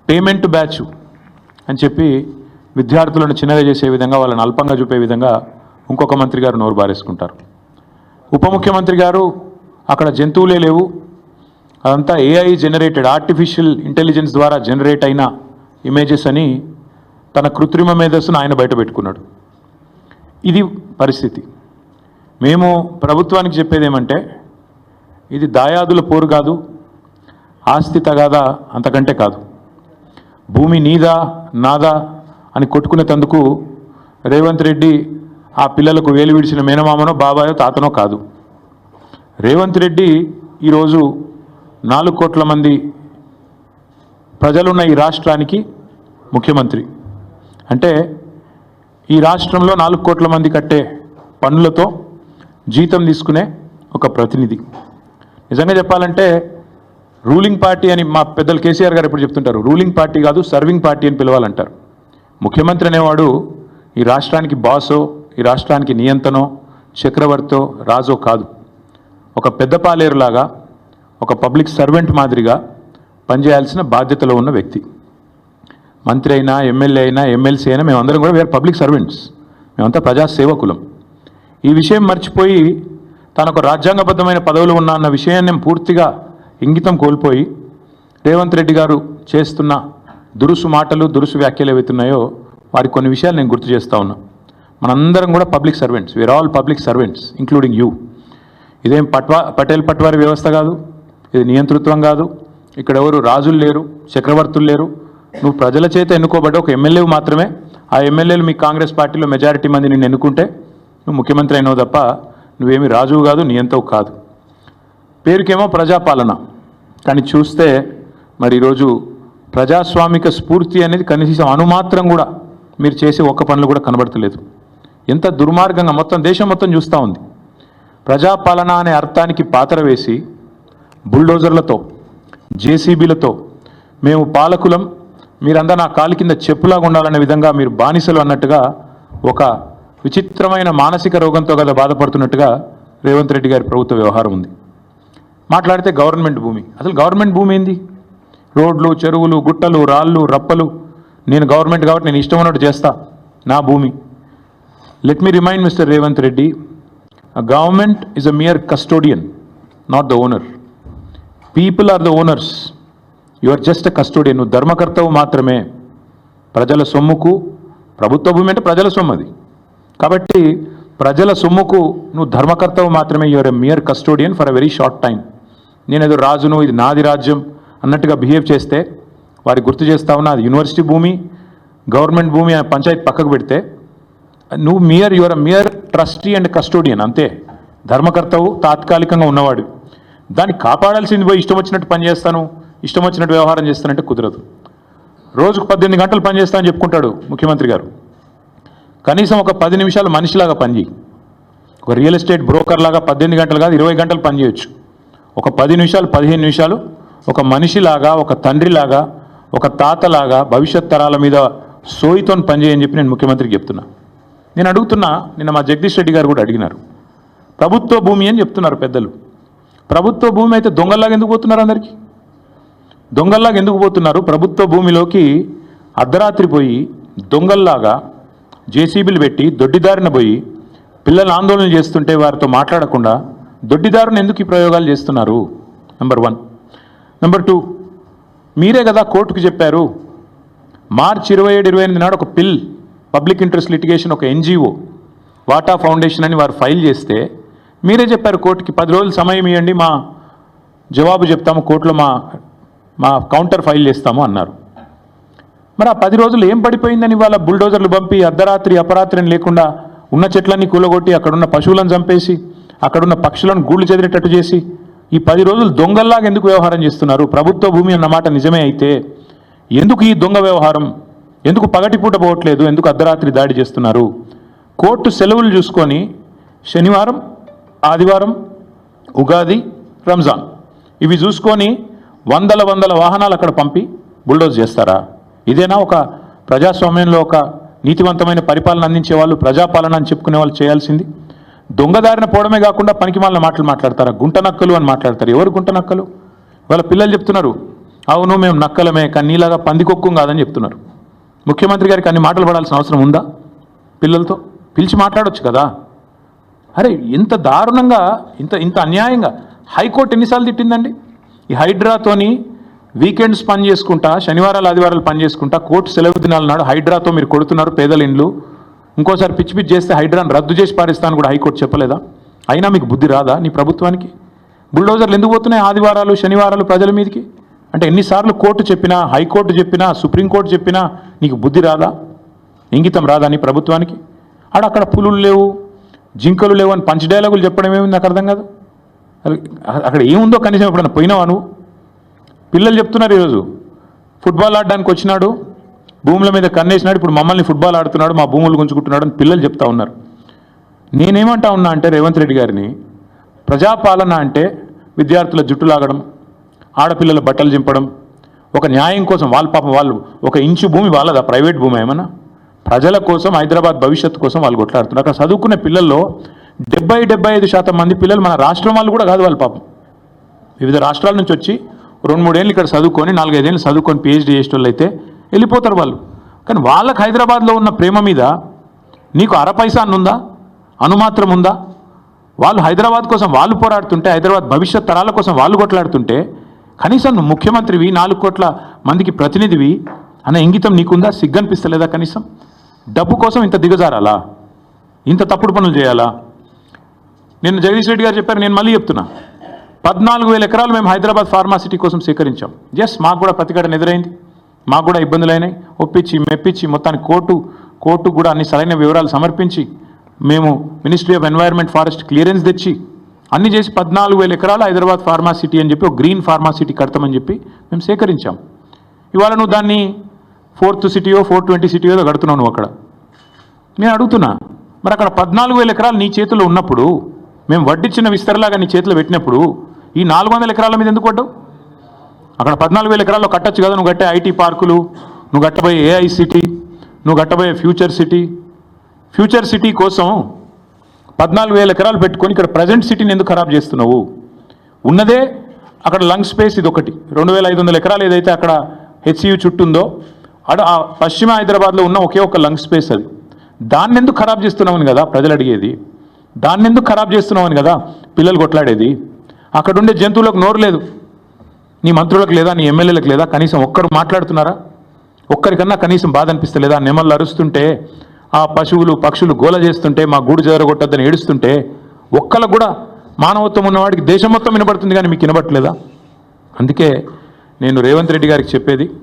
Payment batch అని చెప్పి విద్యార్థులను చిన్నగా చేసే విధంగా, వాళ్ళని అల్పంగా చూపే విధంగా ఇంకొక మంత్రి గారు నోరు బారేసుకుంటారు. ఉప ముఖ్యమంత్రి గారు అక్కడ జంతువులే లేవు, అదంతా ఏఐ జనరేటెడ్, ఆర్టిఫిషియల్ ఇంటెలిజెన్స్ ద్వారా జనరేట్ అయిన ఇమేజెస్ అని తన కృత్రిమ మేధస్సును ఆయన బయట పెట్టుకున్నాడు. ఇది పరిస్థితి. మేము ప్రభుత్వానికి చెప్పేది ఏమంటే, ఇది దాయాదుల పోరు కాదు, ఆస్తి తగాదా అంతకంటే కాదు. భూమి నీదా నాదా అని కొట్టుకునేందుకు రేవంత్ రెడ్డి ఆ పిల్లలకు వేలు విడిచిన మేనమామనో బాబాయో తాతనో కాదు. రేవంత్ రెడ్డి ఈరోజు 4 కోట్ల మంది ప్రజలున్న ఈ రాష్ట్రానికి ముఖ్యమంత్రి. అంటే ఈ రాష్ట్రంలో 4 కోట్ల మంది కట్టే పన్నులతో జీతం తీసుకునే ఒక ప్రతినిధి. నిజంగా చెప్పాలంటే రూలింగ్ పార్టీ అని మా పెద్దలు కేసీఆర్ గారు ఎప్పుడు చెప్తుంటారు, రూలింగ్ పార్టీ కాదు సర్వింగ్ పార్టీ అని పిలవాలంటారు. ముఖ్యమంత్రి అనేవాడు ఈ రాష్ట్రానికి బాసో, ఈ రాష్ట్రానికి నియంతనో, చక్రవర్తో, రాజో కాదు. ఒక పెద్ద పాలేరులాగా, ఒక పబ్లిక్ సర్వెంట్ మాదిరిగా పనిచేయాల్సిన బాధ్యతలో ఉన్న వ్యక్తి. మంత్రి అయినా, ఎమ్మెల్యే అయినా, ఎమ్మెల్సీ అయినా మేమందరం కూడా వేరే పబ్లిక్ సర్వెంట్స్, మేమంతా ప్రజాసేవకులం. ఈ విషయం మర్చిపోయి తనకు రాజ్యాంగబద్ధమైన పదవులు ఉన్నా అన్న విషయాన్ని పూర్తిగా ఇంగితం కోల్పోయి రేవంత్ రెడ్డి గారు చేస్తున్న దురుసు మాటలు, దురుసు వ్యాఖ్యలు ఏవైతున్నాయో వారికి కొన్ని విషయాలు నేను గుర్తు చేస్తూ ఉన్నా. మనందరం కూడా public servants, we are all public servants including you. ఇదేం పటేల్ పట్వారి వ్యవస్థ కాదు, ఇది నియంతృత్వం కాదు. ఇక్కడ ఎవరు రాజులు లేరు, చక్రవర్తులు లేరు. నువ్వు ప్రజల చేత ఎన్నుకోబడ్డ ఒక ఎమ్మెల్యే మాత్రమే. ఆ ఎమ్మెల్యేలు మీ కాంగ్రెస్ పార్టీలో మెజారిటీ మంది నిన్ను ఎన్నుకుంటే నువ్వు ముఖ్యమంత్రి అయినావు తప్ప నువ్వేమి రాజువు కాదు, నియంతవు కాదు. పేరుకేమో ప్రజాపాలన, కానీ చూస్తే మరి ఈరోజు ప్రజాస్వామిక స్ఫూర్తి అనేది కనీసం అణుమాత్రం కూడా మీరు చేసే ఒక్క పనులు కూడా కనబడతలేదు. ఎంత దుర్మార్గంగా మొత్తం దేశం మొత్తం చూస్తూ ఉంది. ప్రజాపాలన అనే అర్థానికి పాత్ర వేసి బుల్డోజర్లతో, జేసీబీలతో మేము పాలకులం, మీరంతా నా కాలి కింద చెప్పులాగా ఉండాలనే విధంగా మీరు బానిసలు అన్నట్టుగా ఒక విచిత్రమైన మానసిక రోగంతో కదా బాధపడుతున్నట్టుగా రేవంత్ రెడ్డి గారి ప్రభుత్వ వ్యవహారం ఉంది. మాట్లాడితే గవర్నమెంట్ భూమి, అసలు గవర్నమెంట్ భూమి ఏంది? రోడ్లు, చెరువులు, గుట్టలు, రాళ్ళు, రప్పలు, నేను గవర్నమెంట్ కాబట్టి నేను ఇష్టం ఉన్నట్టు చేస్తా, నా భూమి. Let me remind mister Revanth Reddy, a government is a mere custodian, not the owner. People are the owners. You are just a custodian. నువ్వు ధర్మకర్తవు మాత్రమే. ప్రజల సొమ్ముకు, ప్రభుత్వ భూమి అంటే ప్రజల సొమ్ము అది కాబట్టి ప్రజల సొమ్ముకు నువ్వు ధర్మకర్తవు మాత్రమే. You are a mere custodian for a very short time. నేనేదో రాజును, ఇది నాది రాజ్యం అన్నట్టుగా బిహేవ్ చేస్తే వారికి గుర్తు చేస్తా ఉన్నా, అది యూనివర్సిటీ భూమి, గవర్నమెంట్ భూమి, పంచాయతీ పక్కకు పెడితే నువ్వు you are a mere trustee and custodian, అంతే. ధర్మకర్తవు తాత్కాలికంగా ఉన్నవాడు. దాన్ని కాపాడాల్సింది పోయి ఇష్టం వచ్చినట్టు పని చేస్తాను, ఇష్టం వచ్చినట్టు వ్యవహారం చేస్తానంటే కుదరదు. రోజుకు 18 గంటలు పని చేస్తా అని చెప్పుకుంటాడు ముఖ్యమంత్రి గారు. కనీసం ఒక 10 నిమిషాలు మనిషిలాగా పనిచేయి. ఒక రియల్ ఎస్టేట్ బ్రోకర్ లాగా 18 గంటలు కాదు 20 గంటలు పనిచేయచ్చు. ఒక 10 నిమిషాలు 15 నిమిషాలు ఒక మనిషిలాగా, ఒక తండ్రిలాగా, ఒక తాతలాగా భవిష్యత్ తరాల మీద సోయితో పనిచేయని చెప్పి నేను ముఖ్యమంత్రికి చెప్తున్నా. నేను అడుగుతున్నా, నిన్న మా జగదీష్ రెడ్డి గారు కూడా అడిగినారు, ప్రభుత్వ భూమి అని చెప్తున్నారు పెద్దలు. ప్రభుత్వ భూమి అయితే దొంగల్లాగా ఎందుకు పోతున్నారు? అందరికీ దొంగల్లాగా ఎందుకు పోతున్నారు? ప్రభుత్వ భూమిలోకి అర్ధరాత్రి పోయి దొంగల్లాగా జేసీబీలు పెట్టి దొడ్డిదారిన పోయి పిల్లలు ఆందోళన చేస్తుంటే వారితో మాట్లాడకుండా దొడ్డిదారుని ఎందుకు ఈ ప్రయోగాలు చేస్తున్నారు? నెంబర్ 1. నెంబర్ 2, మీరే కదా కోర్టుకు చెప్పారు, మార్చి 27-28 నాడు ఒక పబ్లిక్ ఇంట్రెస్ట్ లిటిగేషన్, ఒక ఎన్జిఓ వాటా ఫౌండేషన్ అని వారు ఫైల్ చేస్తే మీరే చెప్పారు కోర్టుకి 10 రోజులు సమయం ఇవ్వండి, మా జవాబు చెప్తాము, కోర్టులో మా కౌంటర్ ఫైల్ చేస్తాము అన్నారు. మరి ఆ 10 రోజులు ఏం పడిపోయిందని వాళ్ళ బుల్డోజర్లు పంపి అర్ధరాత్రి అపరాత్రి లేకుండా ఉన్న చెట్లన్నీ కూలగొట్టి అక్కడున్న పశువులను చంపేసి అక్కడున్న పక్షులను గూళ్ళు చెదిరేటట్టు చేసి ఈ 10 రోజులు దొంగల్లాగా ఎందుకు వ్యవహారం చేస్తున్నారు? ప్రభుత్వ భూమి అన్నమాట నిజమే అయితే ఎందుకు ఈ దొంగ వ్యవహారం? ఎందుకు పగటిపూట పోవట్లేదు? ఎందుకు అర్ధరాత్రి దాడి చేస్తున్నారు? కోర్టు సెలవులు చూసుకొని శనివారం, ఆదివారం, ఉగాది, రంజాన్ ఇవి చూసుకొని వందల వాహనాలు అక్కడ పంపి బుల్డోజ్ చేస్తారా? ఇదేనా ఒక ప్రజాస్వామ్యంలో ఒక నీతివంతమైన పరిపాలన అందించే వాళ్ళు, ప్రజాపాలన అని చెప్పుకునే వాళ్ళు చేయాల్సింది? దొంగదారిన పోవడమే కాకుండా పనికి మాలిన మాటలు మాట్లాడతారా? గుంట నక్కలు అని మాట్లాడతారు. ఎవరు గుంట నక్కలు? వాళ్ళ పిల్లలు చెప్తున్నారు, అవును మేము నక్కలమే కానీ నీలాగా పందికొక్కు కాదని చెప్తున్నారు. ముఖ్యమంత్రి గారికి అన్ని మాటలు పడాల్సిన అవసరం ఉందా? పిల్లలతో పిలిచి మాట్లాడొచ్చు కదా. అరే ఇంత దారుణంగా ఇంత ఇంత అన్యాయంగా హైకోర్టు ఎన్నిసార్లు తిట్టిందండి? ఈ హైడ్రాతోని వీకెండ్స్ పని చేసుకుంటా, శనివారాలు ఆదివారాలు పని చేసుకుంటా, కోర్టు సెలవు దినాల నాడు హైడ్రాతో మీరు కొడుతున్నారు పేదల ఇండ్లు, ఇంకోసారి పిచ్చి పిచ్చి చేస్తే హైడ్రాను రద్దు చేసి పారిస్తాను కూడా హైకోర్టు చెప్పలేదా? అయినా మీకు బుద్ధి రాదా నీ ప్రభుత్వానికి? బుల్డోజర్లు ఎందుకు పోతున్నాయి ఆదివారాలు శనివారాలు ప్రజల మీదకి? అంటే ఎన్నిసార్లు కోర్టు చెప్పినా, హైకోర్టు చెప్పినా, సుప్రీంకోర్టు చెప్పినా నీకు బుద్ధి రాదా? ఇంగితం రాదా నీ ప్రభుత్వానికి? అక్కడ పులులు లేవు, జింకలు లేవు అని పంచ్ డైలాగులు చెప్పడం ఏముంది నాకు అర్థం కాదు. అక్కడ ఏముందో కనీసం ఎప్పుడన్నా పోయినావా నువ్వు? పిల్లలు చెప్తున్నారు ఈరోజు ఫుట్బాల్ ఆడడానికి వచ్చినాడు, భూముల మీద కన్నేసినాడు, ఇప్పుడు మమ్మల్ని ఫుట్బాల్ ఆడుతున్నాడు, మా భూములు గుంజుకుంటున్నాడు అని పిల్లలు చెప్తా ఉన్నారు. నేనేమంటా ఉన్నా అంటే రేవంత్ రెడ్డి గారిని, ప్రజాపాలన అంటే విద్యార్థుల జుట్టు లాగడం, ఆడపిల్లల బట్టలు చింపడం, ఒక న్యాయం కోసం వాళ్ళు పాపం వాళ్ళు ఒక ఇంచు భూమి వాళ్ళదా, ప్రైవేట్ భూమి ఏమన్నా? ప్రజల కోసం, హైదరాబాద్ భవిష్యత్తు కోసం వాళ్ళు కొట్లాడుతున్నారు. అక్కడ చదువుకునే పిల్లల్లో 70-75% మంది పిల్లలు మన రాష్ట్రం వాళ్ళు కూడా కాదు. వాళ్ళు పాపం వివిధ రాష్ట్రాల నుంచి వచ్చి 2-3 ఏళ్ళు ఇక్కడ చదువుకొని 4-5 ఏళ్ళు చదువుకొని PhD చేసేటోళ్ళు అయితే వెళ్ళిపోతారు వాళ్ళు. కానీ వాళ్ళకి హైదరాబాద్లో ఉన్న ప్రేమ మీద నీకు అరపైసా ఉందా, అనుమాత్రం ఉందా? వాళ్ళు హైదరాబాద్ కోసం వాళ్ళు పోరాడుతుంటే, హైదరాబాద్ భవిష్యత్ తరాల కోసం వాళ్ళు కొట్లాడుతుంటే కనీసం నువ్వు ముఖ్యమంత్రివి, 4 కోట్ల మందికి ప్రతినిధివి అన్న ఇంగితం నీకుందా? సిగ్గనిపిస్తలేదా కనీసం? డబ్బు కోసం ఇంత దిగజారాలా? ఇంత తప్పుడు పనులు చేయాలా? నిన్న జగదీష్ రెడ్డి గారు చెప్పారు, నేను మళ్ళీ చెప్తున్నా, 14,000 ఎకరాలు మేము హైదరాబాద్ ఫార్మాసిటీ కోసం సేకరించాం. ఎస్, మాకు కూడా ప్రతిఘటన ఎదురైంది, మాకు కూడా ఇబ్బందులు అయినాయి. ఒప్పించి మెప్పించి మొత్తానికి కోర్టు కూడా అన్ని సరైన వివరాలు సమర్పించి మేము ministry of environment forest clearance తెచ్చి అన్ని చేసి 14,000 ఎకరాలు హైదరాబాద్ ఫార్మాసిటీ అని చెప్పి ఒక గ్రీన్ ఫార్మాసిటీ కడతామని చెప్పి మేము సేకరించాం. ఇవాళ నువ్వు దాన్ని 4th సిటీయో 420 సిటీయో కడుతున్నావు నువ్వు అక్కడ. నేను అడుగుతున్నా, మరి అక్కడ 14,000 ఎకరాలు నీ చేతిలో ఉన్నప్పుడు, మేము వడ్డిచ్చిన విస్తరలాగా నీ చేతిలో పెట్టినప్పుడు ఈ 400 ఎకరాల మీద ఎందుకు పడ్డావు? అక్కడ 14,000 ఎకరాల్లో కట్టచ్చు కదా. నువ్వు కట్టే ఐటీ పార్కులు, నువ్వు కట్టబోయే AI సిటీ, నువ్వు కట్టబోయే ఫ్యూచర్ సిటీ కోసం 14,000 ఎకరాలు పెట్టుకొని ఇక్కడ ప్రజెంట్ సిటీని ఎందుకు ఖరాబ్ చేస్తున్నావు? ఉన్నదే అక్కడ లంగ్ స్పేస్ ఇది ఒకటి, 2,500 ఎకరాలు ఏదైతే అక్కడ HCU చుట్టూ ఉందో ఆ పశ్చిమ హైదరాబాద్లో ఉన్న ఒకే ఒక లంగ్ స్పేస్ అది. దాన్ని ఎందుకు ఖరాబ్ చేస్తున్నామని కదా ప్రజలు అడిగేది. దాన్ని ఎందుకు ఖరాబ్ చేస్తున్నామని కదా పిల్లలు కొట్లాడేది. అక్కడుండే జంతువులకు నోరు లేదు, నీ మంత్రులకు లేదా, నీ ఎమ్మెల్యేలకు లేదా? కనీసం ఒక్కరు మాట్లాడుతున్నారా? ఒక్కరికన్నా కనీసం బాధ అనిపిస్తలేదా? నెమళ్ళు అరుస్తుంటే, ఆ పశువులు పక్షులు గోల చేస్తుంటే, మా గూడు జరగొట్టద్దని ఏడుస్తుంటే ఒక్కళ్ళకు కూడా మానవత్వం ఉన్నవాడికి దేశం మొత్తం వినబడుతుంది, కానీ మీకు వినబట్టలేదా? అందుకే నేను రేవంత్ రెడ్డి గారికి చెప్పేది,